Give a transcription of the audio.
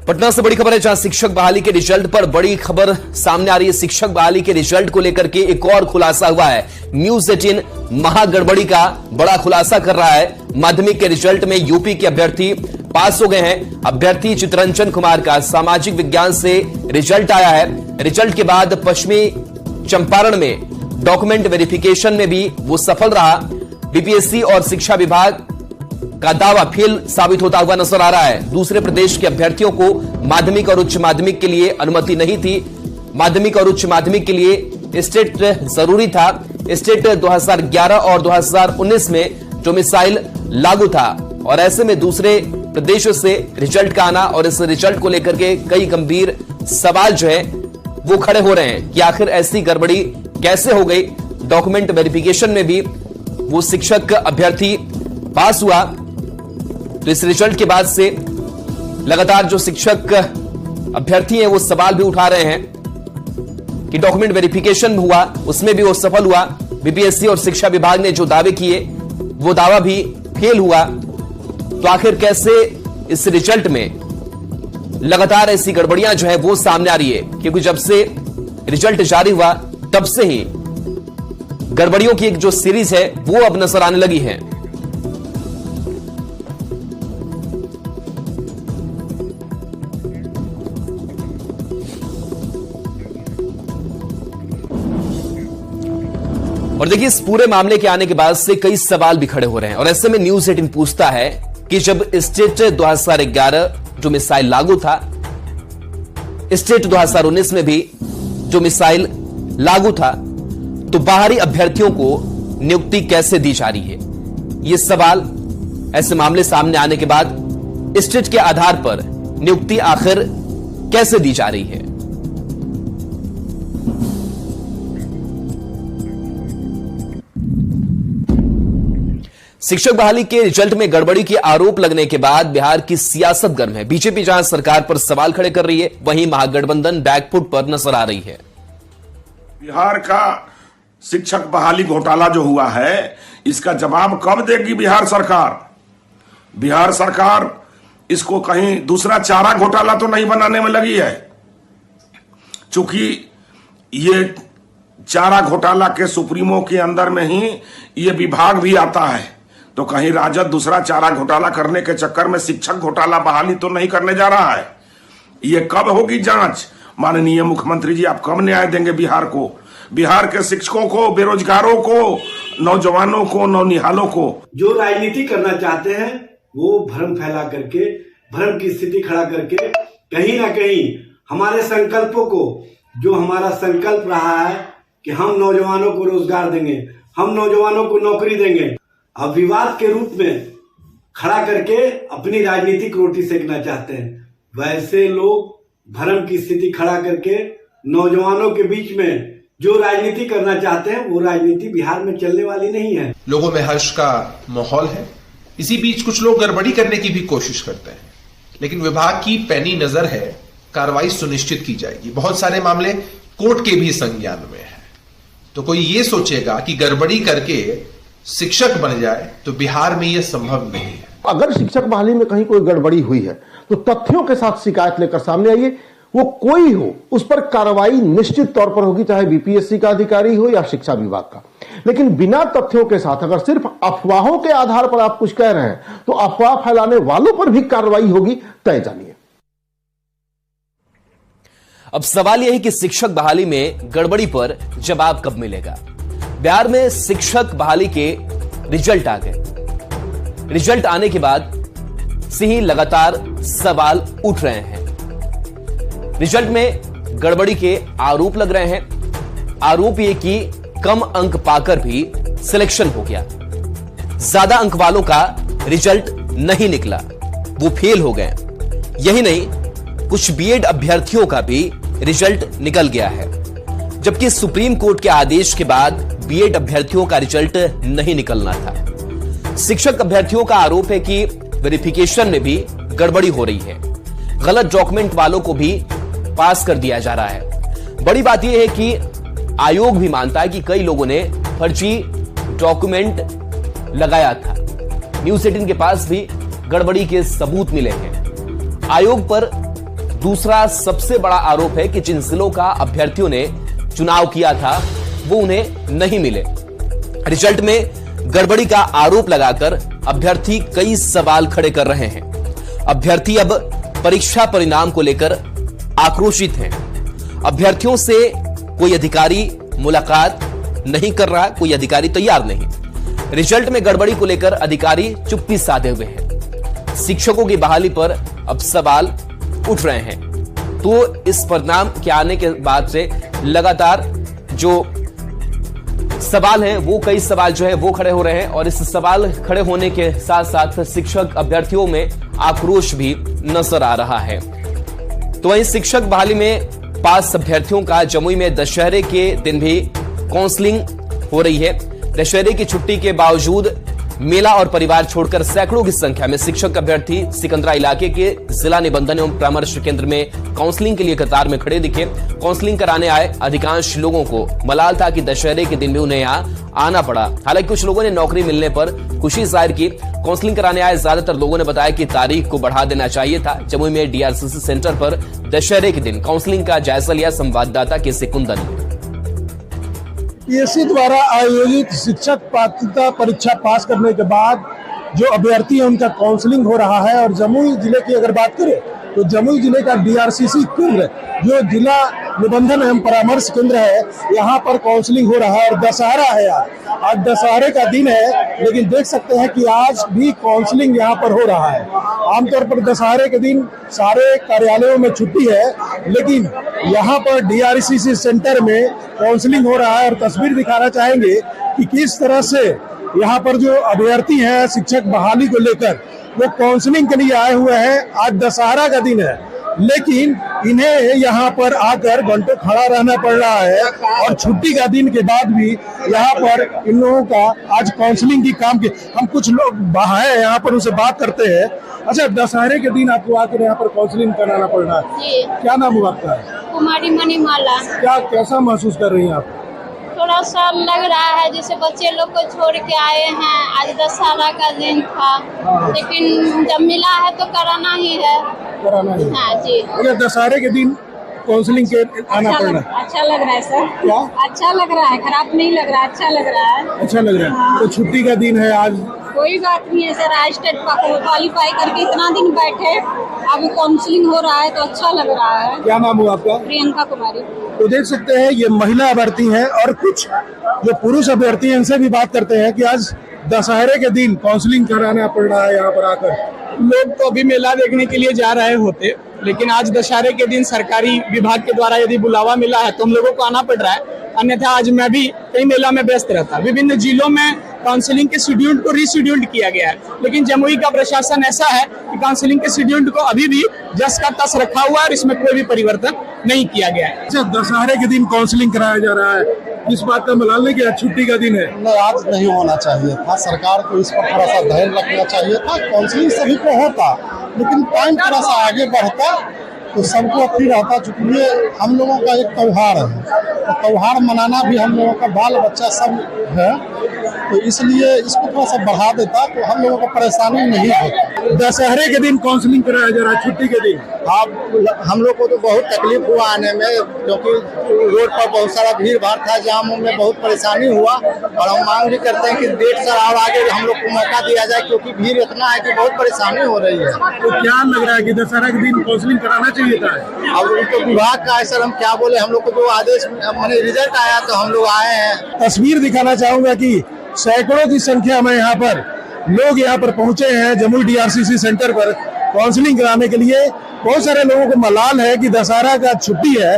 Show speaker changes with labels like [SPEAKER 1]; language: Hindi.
[SPEAKER 1] पटना से बड़ी खबर है, जहां शिक्षक बहाली के रिजल्ट पर बड़ी खबर सामने आ रही है। शिक्षक बहाली के रिजल्ट को लेकर के एक और खुलासा हुआ है। न्यूज 18 महागड़बड़ी का बड़ा खुलासा कर रहा है। माध्यमिक के रिजल्ट में यूपी के अभ्यर्थी पास हो गए हैं। अभ्यर्थी चितरंजन कुमार का सामाजिक विज्ञान से रिजल्ट आया है। रिजल्ट के बाद पश्चिमी चंपारण में डॉक्यूमेंट वेरिफिकेशन में भी वो सफल रहा। बीपीएससी और शिक्षा विभाग का दावा फेल साबित होता हुआ नजर आ रहा है। दूसरे प्रदेश के अभ्यर्थियों को माध्यमिक और उच्च माध्यमिक के लिए अनुमति नहीं थी। माध्यमिक और उच्च माध्यमिक के लिए स्टेट जरूरी था। स्टेट 2011 और 2019 में जो मिसाइल लागू था, और ऐसे में दूसरे प्रदेशों से रिजल्ट का आना और इस रिजल्ट को लेकर के कई गंभीर सवाल जो है वो खड़े हो रहे हैं कि आखिर ऐसी गड़बड़ी कैसे हो गई। डॉक्यूमेंट वेरिफिकेशन में भी वो शिक्षक अभ्यर्थी पास हुआ, तो इस रिजल्ट के बाद से लगातार जो शिक्षक अभ्यर्थी हैं वो सवाल भी उठा रहे हैं कि डॉक्यूमेंट वेरिफिकेशन हुआ उसमें भी वो सफल हुआ। बीपीएससी और शिक्षा विभाग ने जो दावे किए वो दावा भी फेल हुआ। तो आखिर कैसे इस रिजल्ट में लगातार ऐसी गड़बड़ियां जो है वो सामने आ रही है, क्योंकि जब से रिजल्ट जारी हुआ तब से ही गड़बड़ियों की एक जो सीरीज है वो अब नजर आने लगी है। और देखिए, इस पूरे मामले के आने के बाद से कई सवाल भी खड़े हो रहे हैं, और ऐसे में न्यूज 18 पूछता है कि जब स्टेट 2011 जो मिसाइल लागू था, स्टेट 2019 में भी जो मिसाइल लागू था, तो बाहरी अभ्यर्थियों को नियुक्ति कैसे दी जा रही है? ये सवाल ऐसे मामले सामने आने के बाद स्टेट के आधार पर नियुक्ति आखिर कैसे दी जा रही है? शिक्षक बहाली के रिजल्ट में गड़बड़ी के आरोप लगने के बाद बिहार की सियासत गर्म है। बीजेपी जहां सरकार पर सवाल खड़े कर रही है, वहीं महागठबंधन बैकफुट पर नजर आ रही है।
[SPEAKER 2] बिहार का शिक्षक बहाली घोटाला जो हुआ है, इसका जवाब कब देगी बिहार सरकार? बिहार सरकार इसको कहीं दूसरा चारा घोटाला तो नहीं बनाने में लगी है, चूंकि ये चारा घोटाला के सुप्रीमो के अंदर में ही ये विभाग भी आता है। तो कहीं राजद दूसरा चारा घोटाला करने के चक्कर में शिक्षक घोटाला बहाली तो नहीं करने जा रहा है? ये कब होगी जांच? माननीय मुख्यमंत्री जी, आप कब न्याय देंगे बिहार को, बिहार के शिक्षकों को, बेरोजगारों को, नौजवानों को, नौनिहालों को?
[SPEAKER 3] जो राजनीति करना चाहते हैं वो भ्रम फैला करके, भ्रम की स्थिति खड़ा करके कहीं ना कहीं हमारे संकल्पों को, जो हमारा संकल्प रहा है कि हम नौजवानों को रोजगार देंगे, हम नौजवानों को नौकरी देंगे, अब विवाद के रूप में खड़ा करके अपनी राजनीतिक रोटी सेकना चाहते हैं। वैसे लोग भ्रम की स्थिति खड़ा करके नौजवानों के बीच में जो राजनीति करना चाहते हैं वो राजनीति बिहार में चलने वाली नहीं है।
[SPEAKER 4] लोगों में हर्ष का माहौल है। इसी बीच कुछ लोग गड़बड़ी करने की भी कोशिश करते हैं, लेकिन विभाग की पैनी नजर है, कार्रवाई सुनिश्चित की जाएगी। बहुत सारे मामले कोर्ट के भी संज्ञान में है। तो कोई ये सोचेगा कि गड़बड़ी करके शिक्षक बन जाए, तो बिहार में यह संभव नहीं है।
[SPEAKER 5] अगर शिक्षक बहाली में कहीं कोई गड़बड़ी हुई है तो तथ्यों के साथ शिकायत लेकर सामने आइए। वो कोई हो, उस पर कार्रवाई निश्चित तौर पर होगी, चाहे बीपीएससी का अधिकारी हो या शिक्षा विभाग का। लेकिन बिना तथ्यों के साथ अगर सिर्फ अफवाहों के आधार पर आप कुछ कह रहे हैं तो अफवाह फैलाने वालों पर भी कार्रवाई होगी, तय जानिए।
[SPEAKER 1] अब सवाल यह है कि शिक्षक बहाली में गड़बड़ी पर जवाब कब मिलेगा? बिहार में शिक्षक बहाली के रिजल्ट आ गए। रिजल्ट आने के बाद से ही लगातार सवाल उठ रहे हैं। रिजल्ट में गड़बड़ी के आरोप लग रहे हैं। आरोप ये कि कम अंक पाकर भी सिलेक्शन हो गया। ज्यादा अंक वालों का रिजल्ट नहीं निकला, वो फेल हो गए। यही नहीं, कुछ बीएड अभ्यर्थियों का भी रिजल्ट निकल गया है, जबकि सुप्रीम कोर्ट के आदेश के बाद बीएड अभ्यर्थियों का रिजल्ट नहीं निकलना था। शिक्षक अभ्यर्थियों का आरोप है कि वेरिफिकेशन में भी गड़बड़ी हो रही है। गलत डॉक्यूमेंट वालों को भी पास कर दिया जा रहा है। बड़ी बात यह है कि आयोग भी मानता है कि कई लोगों ने फर्जी डॉक्यूमेंट लगाया था। न्यूज 18 के पास भी गड़बड़ी के सबूत मिले हैं। आयोग पर दूसरा सबसे बड़ा आरोप है कि जिन जिलों का अभ्यर्थियों ने चुनाव किया था वो उन्हें नहीं मिले। रिजल्ट में गड़बड़ी का आरोप लगाकर अभ्यर्थी कई सवाल खड़े कर रहे हैं। अभ्यर्थी अब परीक्षा परिणाम को लेकर आक्रोशित हैं। अभ्यर्थियों से कोई अधिकारी मुलाकात नहीं कर रहा, कोई अधिकारी तैयार नहीं। रिजल्ट में गड़बड़ी को लेकर अधिकारी चुप्पी साधे हुए हैं। शिक्षकों की बहाली पर अब सवाल उठ रहे हैं। तो इस परिणाम के आने के बाद से लगातार जो सवाल हैं वो कई सवाल जो है वो खड़े हो रहे हैं और इस सवाल खड़े होने के साथ साथ शिक्षक अभ्यर्थियों में आक्रोश भी नजर आ रहा है। तो वहीं शिक्षक बहाली में पास अभ्यर्थियों का जमुई में दशहरे के दिन भी काउंसलिंग हो रही है। दशहरे की छुट्टी के बावजूद मेला और परिवार छोड़कर सैकड़ों की संख्या में शिक्षक अभ्यर्थी सिकंदरा इलाके के जिला निबंधन एवं परामर्श केंद्र में काउंसलिंग के लिए कतार में खड़े दिखे। काउंसलिंग कराने आए अधिकांश लोगों को मलाल था कि दशहरे के दिन भी उन्हें यहाँ आना पड़ा। हालांकि कुछ लोगों ने नौकरी मिलने पर खुशी जाहिर की। काउंसलिंग कराने आए ज्यादातर लोगों ने बताया कि तारीख को बढ़ा देना चाहिए था। जमुई में डीआरसीसी सेंटर पर दशहरे के दिन काउंसलिंग का जायजा लिया संवाददाता के कुंदन ने।
[SPEAKER 6] पीएससी द्वारा आयोजित शिक्षक पात्रता परीक्षा पास करने के बाद जो अभ्यर्थी है उनका काउंसलिंग हो रहा है। और जमुई जिले की अगर बात करें तो जमुई जिले का डीआरसीसी केंद्र जो जिला निबंधन एवं परामर्श केंद्र है, यहाँ पर काउंसलिंग हो रहा है। और दशहरा है, आज दशहरे का दिन है, लेकिन देख सकते हैं कि आज भी काउंसलिंग यहाँ पर हो रहा है। आमतौर पर दशहरे के दिन सारे कार्यालयों में छुट्टी है, लेकिन यहाँ पर डीआरसीसी सेंटर में काउंसलिंग हो रहा है। और तस्वीर दिखाना चाहेंगे कि किस तरह से यहाँ पर जो अभ्यर्थी हैं शिक्षक बहाली को लेकर वो काउंसलिंग के लिए आए हुए हैं। आज दशहरा का दिन है, लेकिन इन्हें यहाँ पर आकर घंटों खड़ा रहना पड़ रहा है। और छुट्टी का दिन के बाद भी यहाँ पर इन लोगों का आज काउंसलिंग की काम की। हम कुछ लोग बाहर हैं यहाँ पर, उनसे बात करते हैं। अच्छा, दशहरे के दिन आपको आकर यहाँ पर काउंसलिंग कराना पड़ रहा है, क्या नाम हुआ आपका?
[SPEAKER 7] कुमारी मणिमाला।
[SPEAKER 6] क्या कैसा महसूस कर रही हैं आप?
[SPEAKER 7] थोड़ा सा लग रहा है जैसे बच्चे लोग को छोड़ के आए हैं। आज दशहरा का दिन था, लेकिन जब मिला है तो कराना ही है।
[SPEAKER 6] कराना ही?
[SPEAKER 7] हाँ जी।
[SPEAKER 6] अगर दशहरे के दिन काउंसलिंग के आना पड़ रहा है,
[SPEAKER 7] अच्छा लग रहा है सर।
[SPEAKER 6] क्या
[SPEAKER 7] अच्छा लग रहा है, खराब नहीं लग रहा है, अच्छा लग रहा है।
[SPEAKER 6] अच्छा लग रहा है।
[SPEAKER 7] हाँ।
[SPEAKER 6] तो छुट्टी का दिन है आज,
[SPEAKER 7] कोई बात नहीं है सर। आज टेट क्वालिफाई करके इतना दिन बैठे, अभी काउंसलिंग हो रहा है तो अच्छा लग रहा है।
[SPEAKER 6] क्या नाम हुआ आपका?
[SPEAKER 7] प्रियंका कुमारी।
[SPEAKER 6] तो देख सकते हैं ये महिला अभ्यर्थी हैं और कुछ जो पुरुष अभ्यर्थी हैं इनसे भी बात करते हैं कि आज दशहरे के दिन काउंसलिंग कराना पड़ रहा है यहाँ पर आकर।
[SPEAKER 8] लोग तो अभी मेला देखने के लिए जा रहे होते, लेकिन आज दशहरे के दिन सरकारी विभाग के द्वारा यदि बुलावा मिला है तो हम लोगों को आना पड़ रहा है। अन्यथा आज मैं भी कई मेला में व्यस्त रहता। विभिन्न जिलों में काउंसलिंग के शेड्यूल को रीशेड्यूल्ड किया गया है, लेकिन जमुई का प्रशासन ऐसा है कि काउंसलिंग के शेड्यूल को अभी भी जस का तस रखा हुआ है और इसमें कोई भी परिवर्तन नहीं किया गया है।
[SPEAKER 6] अच्छा, दशहरे के दिन काउंसलिंग कराया जा रहा है, इस बात का मलाल नहीं किया? छुट्टी का दिन है।
[SPEAKER 9] नहीं, आज नहीं होना चाहिए था। सरकार को इस पर थोड़ा सा ध्यान रखना चाहिए था। काउंसलिंग सभी को होता, लेकिन टाइम थोड़ा सा आगे बढ़ता तो सबको अच्छी रहता। चूंकि ये हम लोगों का एक त्योहार है, तो त्योहार मनाना भी हम लोगों का बाल बच्चा सब है, तो इसलिए इसको थोड़ा सा बढ़ा देता तो हम लोगों को परेशानी नहीं होती।
[SPEAKER 6] दशहरे के दिन काउंसलिंग कराया जा रहा है, छुट्टी के दिन।
[SPEAKER 9] आप हम लोग को तो बहुत तकलीफ हुआ आने में, क्योंकि रोड पर बहुत सारा भीड़ भाड़ था, जाम में बहुत परेशानी हुआ। और हम मांग भी करते हैं कि डेट सर और आगे हम लोग को मौका दिया जाए, क्योंकि भीड़ इतना है कि बहुत परेशानी हो रही है।
[SPEAKER 6] तो क्या लग रहा है कि दशहरा के दिन काउंसलिंग कराना चाहिए था?
[SPEAKER 9] अब उनको विभाग का है सर, हम क्या बोले। हम लोग को जो आदेश मैंने रिजल्ट आया तो हम लोग आए हैं।
[SPEAKER 6] तस्वीर दिखाना चाहूंगा कि सैकड़ों की संख्या में यहाँ पर लोग यहाँ पर पहुंचे हैं जमुई डीआरसीसी सेंटर पर काउंसलिंग कराने के लिए। बहुत सारे लोगों को मलाल है कि दशहरा का छुट्टी है,